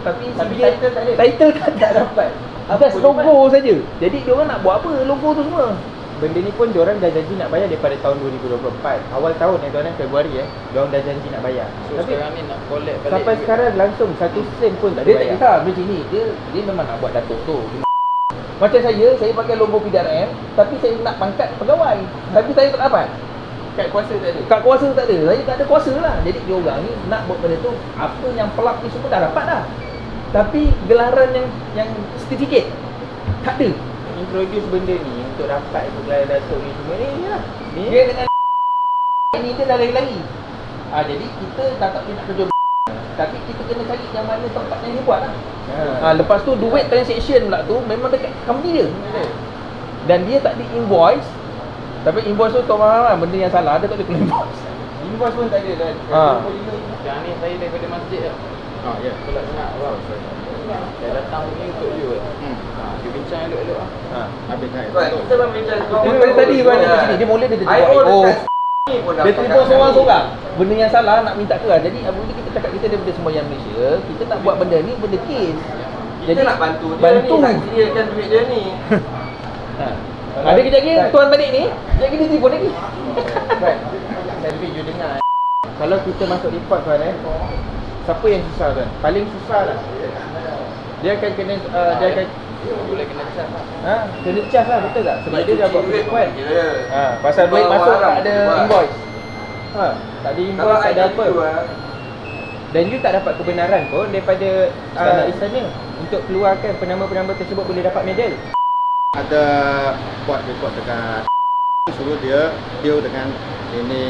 B: Tapi
A: Tapi
B: dia,
A: title tak ada.
B: Title tak dapat. Just logo saja. Jadi diorang nak buat apa logo tu semua?
A: Benda ni pun diorang dah janji nak bayar daripada tahun 2024. Awal tahun tuan-tuan, Februari diorang dah janji nak bayar.
D: So
A: Tapi
D: sekarang ni nak collect balik
A: sampai sekarang langsung 1 sen pun tak
B: Dia tak
A: dibayar.
B: kisah macam ni. Dia memang nak buat datuk tu. Macam saya pakai logo PDRM, tapi saya nak pangkat pegawai. Tapi saya tak dapat.
A: Kad kuasa tak ada.
B: Kad kuasa tak ada. Saya tak ada kuasa lah. Jadi diorang ni nak buat benda tu, apa yang pelak ni semua dah dapat dah. Tapi gelaran yang sertifikat tak ada.
A: Introduce benda ni untuk dapat gelar datuk ni semua ni lah. Ni
B: Dia dengan ini dia dah lari-lari. Jadi kita tak boleh nak kerja tapi kita kena cari yang mana tempat yang dia buat lah. Lepas tu duit transaction pula tu memang dekat company dia. Dan dia tak di invoice. Tapi invoice tu tahu lah benda yang salah, dia tak boleh kena invoice.
A: invoice pun tak ada dah.
D: Sekarang ni saya daripada masjid lah.
C: Ya.
D: Kalau nak saya datang ni untuk you you bincang elok-elok lah.
C: Habis kan.
A: Kita memang bincang
B: Tadi kan kat sini dia mula dia terjawab. Dia telefon seorang-seorang. Benda yang salah nak minta keras. Jadi apabila kita cakap kita daripada sembahyang Malaysia, kita nak buat benda ni benda kes.
A: Jadi nak bantu dia
B: bantu.
A: ni, nak sediakan duit dia ni.
B: Ada kejap lagi tuan balik ni, kejap lagi dia telefon lagi.
A: Right. Tapi you dengar kalau kita masuk report tuan siapa yang susah tuan? Paling susah lah. Dia akan kena dia akan
D: Boleh kena cas lah.
A: kena cas lah, betul tak? Sebab dia dah buat penipuan.
B: Ha,
A: Pasal duit
B: Bawa
A: masuk
B: haram
A: tak ada
B: buat.
A: invoice. Tak ada invoice, tak ada apa. Dan you tak dapat kebenaran pun daripada istana untuk keluarkan penama-penama tersebut boleh dapat medal.
C: Ada buat report dekat suruh dia deal dengan ini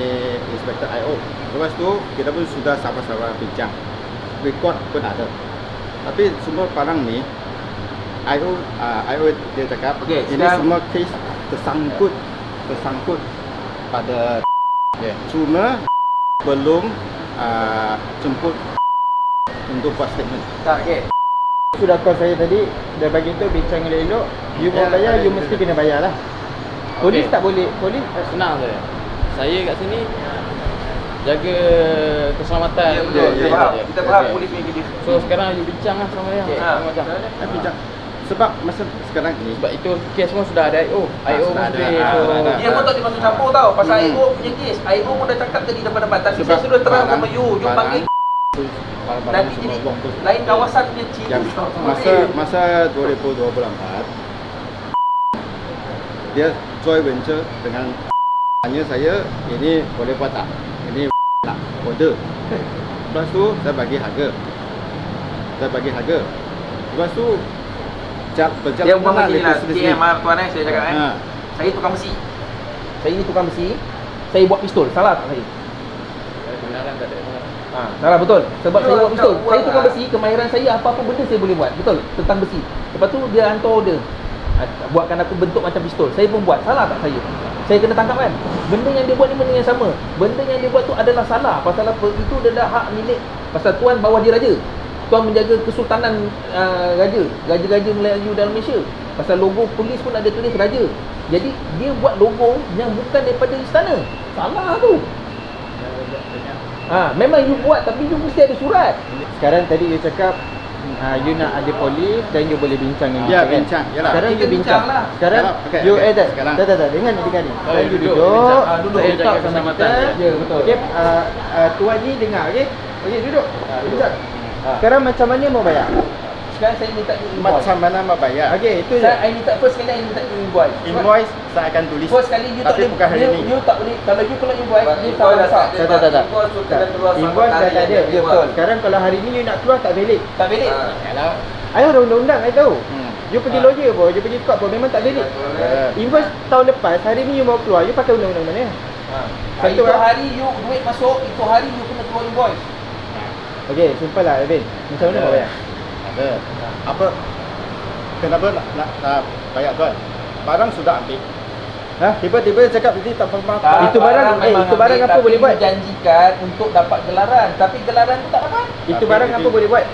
C: inspektor IO. Lepas tu kita pun sudah sama-sama bincang. Record pun ada. Tapi semua barang ni IO dia cakap
A: Okey,
C: ini semua kes tersangkut pada cuma belum jemput untuk buat statement.
A: Tak, okey. Sudah call saya tadi, dah bagi tu bincang elok-elok. You mau bayar, you mesti kena bayar lah. Polis
D: Okey.
A: tak boleh, polis
D: Senang saja. Saya kat sini jaga keselamatan.
B: Kita faham polis punya kerja.
D: So sekarang you bincang lah sama dia. Macam.
C: Bincang. Sebab masa sekarang ni
D: Sebab itu kes pun sudah ada IO. IO pun
C: sudah ada.
D: boleh. So
C: Ada.
B: Dia pun tak dimasuk campur tau. Pasal IO punya kes. IO pun dah cakap tadi depan-depan. Tapi saya sudah terang sama you. You panggil nanti jadi lain kawasan punya ciri.
C: yang masa 2024 dia joint venture dengan tanya saya ini boleh buat tak? Ini tak order. Lepas tu saya bagi harga. Lepas tu berjalan
B: Dia umpama gini lah.
C: sedikit.
B: TM tuan saya cakap saya tukang besi. Saya ni tukang besi. Saya buat pistol. Salah tak saya?
D: kebenaran tak ada.
B: Salah betul. Sebab saya buat pistol. Saya tukang besi, kemahiran saya apa-apa benda saya boleh buat. Betul, tentang besi. Lepas tu dia hantar order. Buatkan aku bentuk macam pistol. Saya pun buat. Salah tak saya? Saya kena tangkap kan? Benda yang dia buat ni benda yang sama. Benda yang dia buat tu adalah salah. Pasal apa? Itu adalah hak milik. Pasal tuan bawah dia raja. Tuan menjaga kesultanan raja-raja Melayu dalam Malaysia. Pasal logo polis pun ada tulis raja. Jadi dia buat logo yang bukan daripada istana. Salah tu. Memang you buat tapi you mesti ada surat.
A: sekarang tadi you cakap you nak ada polis dan you boleh bincang dengan
C: Ya,
A: kita,
C: bincang. Yalah.
A: Sekarang
B: Kita
A: you bincang.
B: bincang lah.
A: Sekarang
C: Yalah, okey,
A: you
C: okey.
A: tak dengar ni adik-adik. Sekarang you
D: duduk,
A: duduk.
D: bincang.
B: Duduk.
A: Saya
D: Jaga
A: talk sama
D: keselamatan
A: kita.
B: dia. Ya, betul.
A: Okey, tuan ni dengar okey. Okey, duduk. Bincang. Sekarang macam mana mau bayar?
B: Sekarang saya minta you invoice.
C: Macam mana mau bayar?
A: Okey, itu je.
B: Saya minta first kali I minta you invoice.
C: Invoice saya akan tulis.
B: First kali you tak
C: tapi
B: boleh
C: bukan hari ni.
B: you tak boleh kalau you keluar invoice you tak besar.
A: Tak. Invoice dah tak ada. Ya betul. Sekarang kalau hari ni you nak keluar tak valid.
B: Tak valid.
D: Yalah.
A: Ayo ada undang-undang I tahu.
C: Hmm.
A: You pergi lawyer pun, you pergi court pun memang tak valid. Invoice tahun lepas, hari ni you mau keluar, you pakai undang-undang mana?
B: Itu hari you duit masuk, itu hari you kena keluar invoice.
A: Okey, simple lah Evin. Macam mana mau bayar?
C: Ada. Apa? Kenapa nak bayar tuan? Barang sudah ambil. Tiba-tiba dia cakap tadi tak pernah.
A: Itu barang-
B: memang
A: itu barang
B: ambil,
A: apa
B: tapi
A: boleh buat?
B: you janjikan untuk dapat gelaran, tapi gelaran tu tak dapat.
A: Itu
C: Tapi
A: barang
C: itu-
A: apa boleh buat?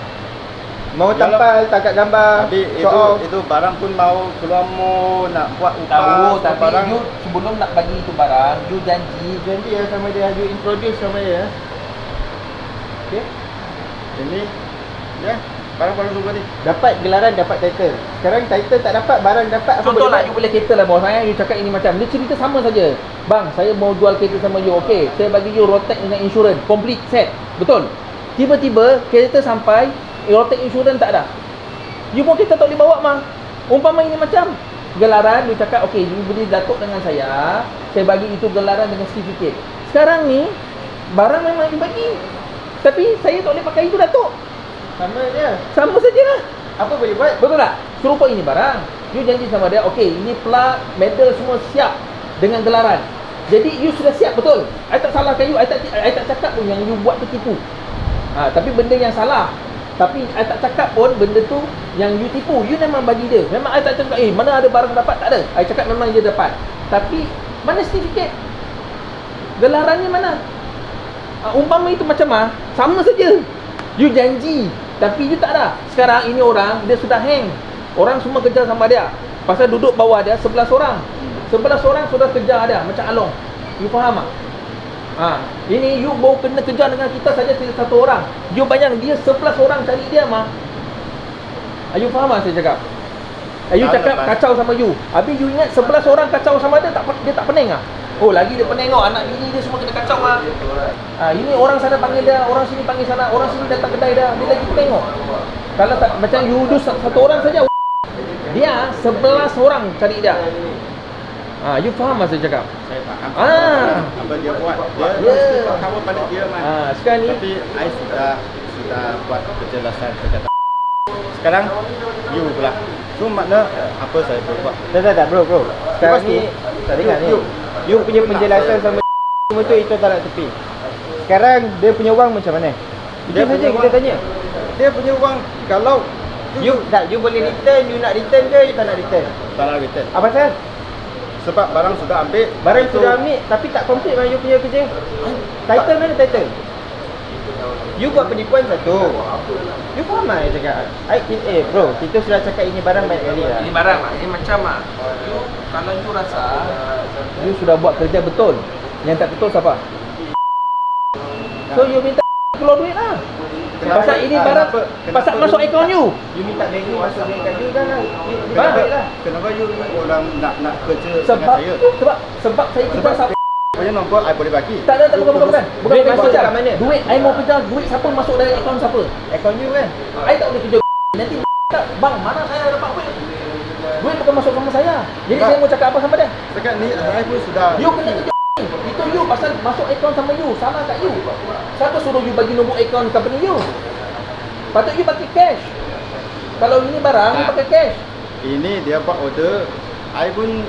A: Mau
C: Yalah.
A: tampal, tangkap gambar,
C: Tapi
A: show off.
C: itu barang pun mau keluar mau nak buat upah.
B: Tahu,
C: semua
B: tapi
C: barang.
B: you sebelum nak bagi itu barang, you janji.
A: Janji ya sama dia, you introduce sama dia. Okey?
C: Ini ya Barang-barang semua ni.
A: Dapat gelaran, dapat title. Sekarang title tak dapat, barang dapat, apa
B: Contoh lah,
A: boleh
B: you boleh kereta lah bos. You cakap ini macam, dia cerita sama saja. Bang, saya mau jual kereta sama you. Okey, saya bagi you Rotek dengan insurans, complete set. Betul. Tiba-tiba kereta sampai, Rotek insurans tak ada. You pun kita tak boleh bawa mah. Umpama ini macam gelaran, you cakap okey, you beli datuk dengan saya bagi itu gelaran dengan sertifikat. Sekarang ni barang memang dibagi, tapi saya tak boleh pakai itu datuk.
A: sama dia.
B: Sama sajalah.
A: Apa boleh buat?
B: Betul tak? Serupa ini barang. You janji sama dia, okey, ini plat, medal semua siap dengan gelaran. Jadi you sudah siap, betul. I tak salahkan you, I tak cakap pun yang you buat tu tipu. Tapi benda yang salah. Tapi I tak cakap pun benda tu yang you tipu. You memang bagi dia. Memang I tak cakap, mana ada barang dapat, tak ada. I cakap memang dia dapat. Tapi mana sertifikat? Gelarannya mana? Umpama itu macam sama saja. You janji, tapi you tak ada. Sekarang ini orang, dia sudah hang. Orang semua kejar sama dia. Pasal duduk bawah dia 11 orang. 11 orang sudah kejar dia macam Along. You faham tak? Ini you baru kena kejar dengan kita saja satu orang. You bayang dia 11 orang cari dia mah. You faham tak saya cakap? You cakap kacau sama you. Habis you ingat 11 orang kacau sama dia tak pening ah? Oh, lagi dia penengok anak bini dia semua kena kacau ah. Ini orang sana panggil dia, orang sini panggil sana, orang sini datang kedai dia lagi penengok. Kalau tak macam you do satu orang saja, dia 11 orang cari dia. You faham tak saya cakap?
C: Saya faham. Apa dia buat? Dia cover pada dia man.
B: Sekarang ni
C: tapi I sudah buat penjelasan kata. Sekarang you pula. So makna apa saya buat?
A: Tak bro. Sekarang ni tak dengar ni. You punya penjelasan sama semua tu itu tak nak tepi. Sekarang dia punya wang macam mana? Itu saja kita tanya.
C: Dia punya wang kalau
A: you boleh return, you nak return ke you tak nak return?
C: tak nak return.
A: Apa pasal?
C: Sebab barang sudah ambil.
A: Barang sudah ambil tapi tak complete mana you punya kerja. Title mana title? You buat penipuan satu. You faham tak saya cakap? Bro, kita sudah cakap ini barang banyak kali lah.
B: ini barang ini macam you, kalau you rasa you sudah buat kerja betul, yang tak betul siapa? So you minta keluar duit lah. Pasal ini barang pasal masuk akaun you.
A: You minta bank you masuk bank you dah lah.
C: Kenapa you orang nak kerja
B: Sebab
C: dengan saya?
B: sebab saya kerja siapa?
C: Punya nombor I boleh bagi.
B: Tak ada, bukan.
A: Duit masuk kat mana?
B: Duit I mau kerja, duit siapa masuk dari akaun siapa?
A: Akaun you kan?
B: I tak boleh kerja. Nanti bang, mana saya dapat duit? Duit bukan masuk sama saya. Jadi saya mau cakap apa sama dia?
C: Sekarang ni I pun sudah.
B: You kena kerja. Itu you pasal masuk akaun sama you, salah kat you. Siapa suruh you bagi nombor akaun company you? Patut you pakai cash. Kalau ini barang, you pakai cash.
C: Ini dia buat order. I pun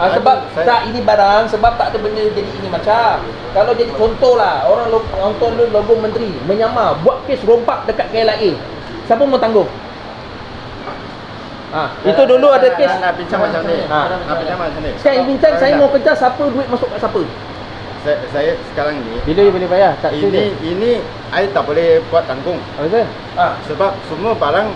B: sebab tak ini barang, sebab tak ada benda jadi ini macam. Kalau jadi contoh lah, orang nonton logo menteri menyamar, buat kes rompak dekat KLIA. Siapa mau tanggung? Itu dulu ada kes.
C: Nak bincang macam ni. Nak bincang macam ni.
B: Sekarang bincang saya mau kerja siapa, duit masuk kat siapa?
C: Saya sekarang ni.
A: Bila you boleh bayar? Tak
C: ini I tak boleh buat tanggung.
A: Apa?
C: Sebab semua barang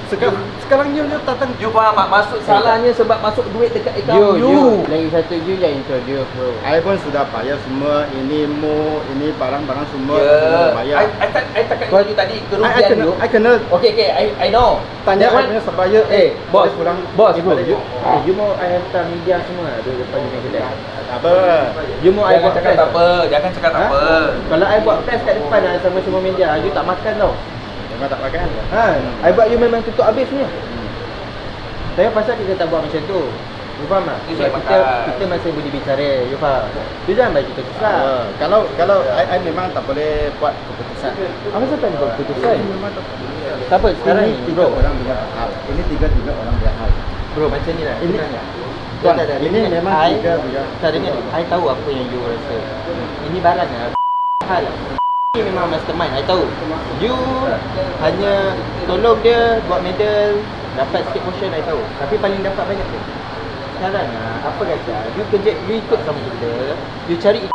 C: sekarang you datang.
B: You faham tak? Maksud salahnya sebab masuk duit dekat akaun you.
A: Lagi satu you yang introduce bro.
C: I pun sudah bayar semua. Ini barang-barang semua bayar.
B: I cakap you tadi kerugian you.
C: I kena.
B: Okay, I know.
C: Tanya I punya supplier.
B: Bos, bos bro.
A: You mau I hantar media semua ada depan dengan kedai.
C: Apa?
A: You mau I
B: Jangan
A: buat
B: cakap tak apa. Jangan cakap tak apa.
A: Kalau I buat press kat depan sama semua media, you tak makan tau.
C: Memang tak makan.
A: I buat you memang tutup habis punya. Saya pasal kita tak buat macam tu. You faham tak? Sebab kita masih boleh bicara. You faham? You jangan bagi kita susah.
C: Kalau I memang tak boleh buat keputusan.
A: Apa sebab tak buat keputusan?
C: Memang tak boleh.
A: Tak apa, sekarang
C: ini tiga orang punya hal. Ini tiga orang punya hal.
A: Bro, macam ni lah.
C: Ini memang tiga punya.
A: Tak dengar. I tahu apa yang you rasa. Ini barang lah. Hal lah. Ini memang mastermind, I tahu. You hanya tolong dia buat medal, dapat sikit portion, I tahu. Tapi paling dapat banyak tu. Sekarang apa kata, you kerja, you ikut sama kita, you cari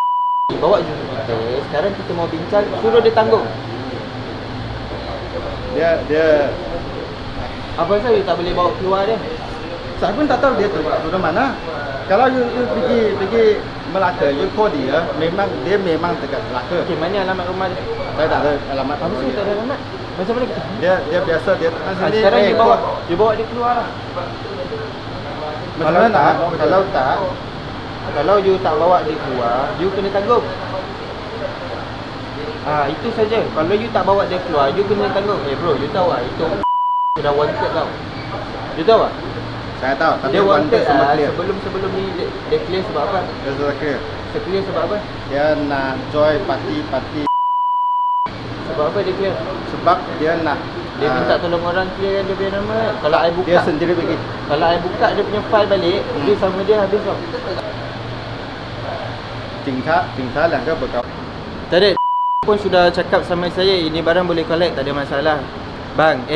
A: bawa you kita. Sekarang kita mau bincang, suruh dia tanggung.
C: Dia
A: apa pasal you tak boleh bawa keluar dia?
C: saya pun tak tahu dia turun mana. Kalau you pergi Melaka, you call dia, memang dekat Melaka.
A: Okey, mana alamat rumah dia?
C: Saya tak ada alamat.
A: Apa sih tak ada alamat? Macam mana kita?
C: Dia biasa dia datang sini.
A: Sekarang you bawa dia keluar lah. Kalau you tak bawa dia keluar, you kena tanggung. Itu saja. Kalau you tak bawa dia keluar, you kena tanggung. Bro, you tahu itu sudah wanted tau. You tahu tak?
C: Saya tahu, tapi
A: Dia wanted
C: semua clear.
A: sebelum ni dia clear sebab apa?
C: Dia sudah clear.
A: Dia clear sebab apa?
C: Dia nak join parti.
A: Sebab apa dia clear?
C: Sebab dia nak
A: Dia minta tolong orang clearkan dia punya nama. Kalau I buka,
C: dia sendiri pergi.
A: kalau I buka dia punya file balik, dia sama dia habis tau.
C: 警察两个berkawan.
A: Tadi pun sudah cakap sama saya, ini barang boleh collect, tak ada masalah. Bang.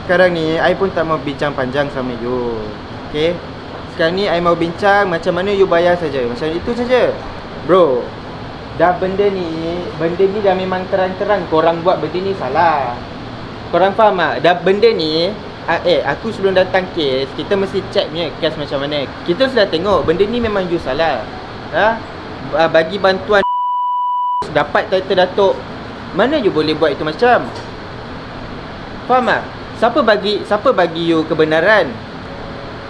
A: Sekarang ni I pun tak mau bincang panjang sama you. Okay? Sekarang ni I mau bincang macam mana you bayar saja. Macam itu saja. Bro, dah benda ni dah memang terang-terang korang buat benda ni salah. Korang faham tak? Dah benda ni aku sebelum datang kes, kita mesti check punya kes macam mana. Kita sudah tengok benda ni memang you salah. Bagi bantuan dapat title Datuk, mana you boleh buat itu macam? Faham tak? Siapa bagi you kebenaran?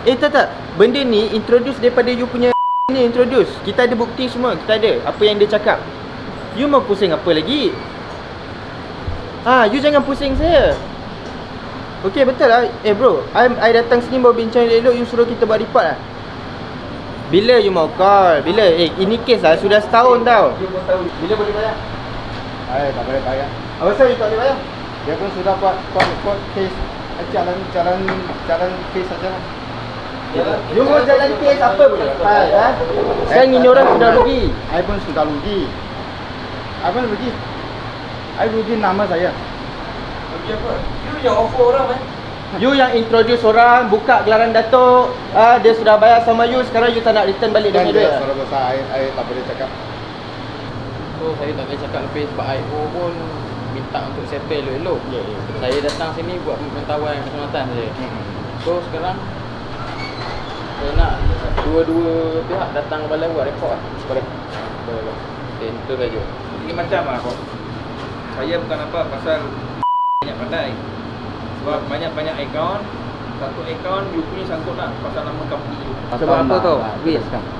A: Tak. Benda ni introduce daripada you punya ni introduce. Kita ada bukti semua, kita ada apa yang dia cakap. You mau pusing apa lagi? You jangan pusing saya. Okey, betul lah. Bro, I datang sini mau bincang elok, you suruh kita buat report lah. Bila you mau call? Bila? Ini kes lah, sudah setahun tau. Bila boleh bayar?
C: Tak boleh bayar.
A: Apa sebab you tak boleh bayar?
C: Dia pun sudah buat kes, jalan kes saja lah.
A: You mau jalan kes apa boleh? Sekarang ini orang sudah rugi.
C: I pun sudah rugi. I rugi nama saya.
B: Rugi apa? You yang offer orang
A: You yang introduce orang, buka gelaran Datuk, dia sudah bayar sama you, sekarang you tak nak return balik
C: Dan
A: dengan
C: dia
A: duit.
C: suara besar, I tak boleh cakap.
D: So saya tak boleh cakap lebih sebab IO pun minta untuk settle elok-elok. Saya datang sini buat pemberitahuan keselamatan saja. So sekarang saya nak dua-dua pihak datang balai buat rekod lah. Boleh. Itu saja.
B: Ini macam lah kok. Saya bukan apa pasal banyak pandai. Sebab banyak akaun. Satu akaun you punya sangkut lah pasal nama company you.
A: Sebab apa tau?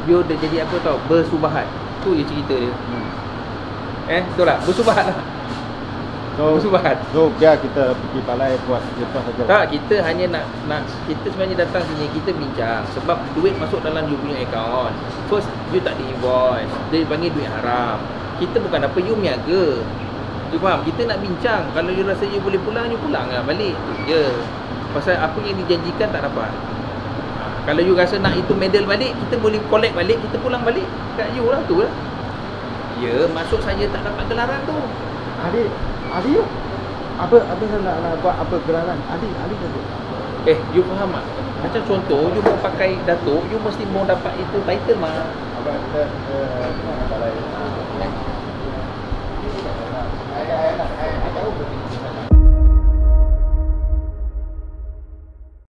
A: You dah jadi apa tau? Bersubahat. Tu je cerita dia. Betul tak? Bersubahat lah. Bersubahat.
C: So biar kita pergi balai buat report saja.
B: Tak, kita hanya nak kita sebenarnya datang sini, kita bincang sebab duit masuk dalam you punya akaun. First, you tak di-invoice. Dia panggil duit haram. Kita bukan apa, you miaga. You faham? Kita nak bincang. Kalau you rasa you boleh pulang, you pulang lah balik. Itu je. Pasal apa yang dijanjikan tak dapat. Kalau you rasa nak itu medal balik, kita boleh collect balik, kita pulang balik kat you lah, tu lah. Ya, masuk saja tak dapat gelaran tu.
C: Adik apa saya nak buat apa gelaran? Adik saja.
B: You faham tak? Macam contoh, you mau pakai Datuk, you mesti mau dapat itu title mah.
C: Abang kita balai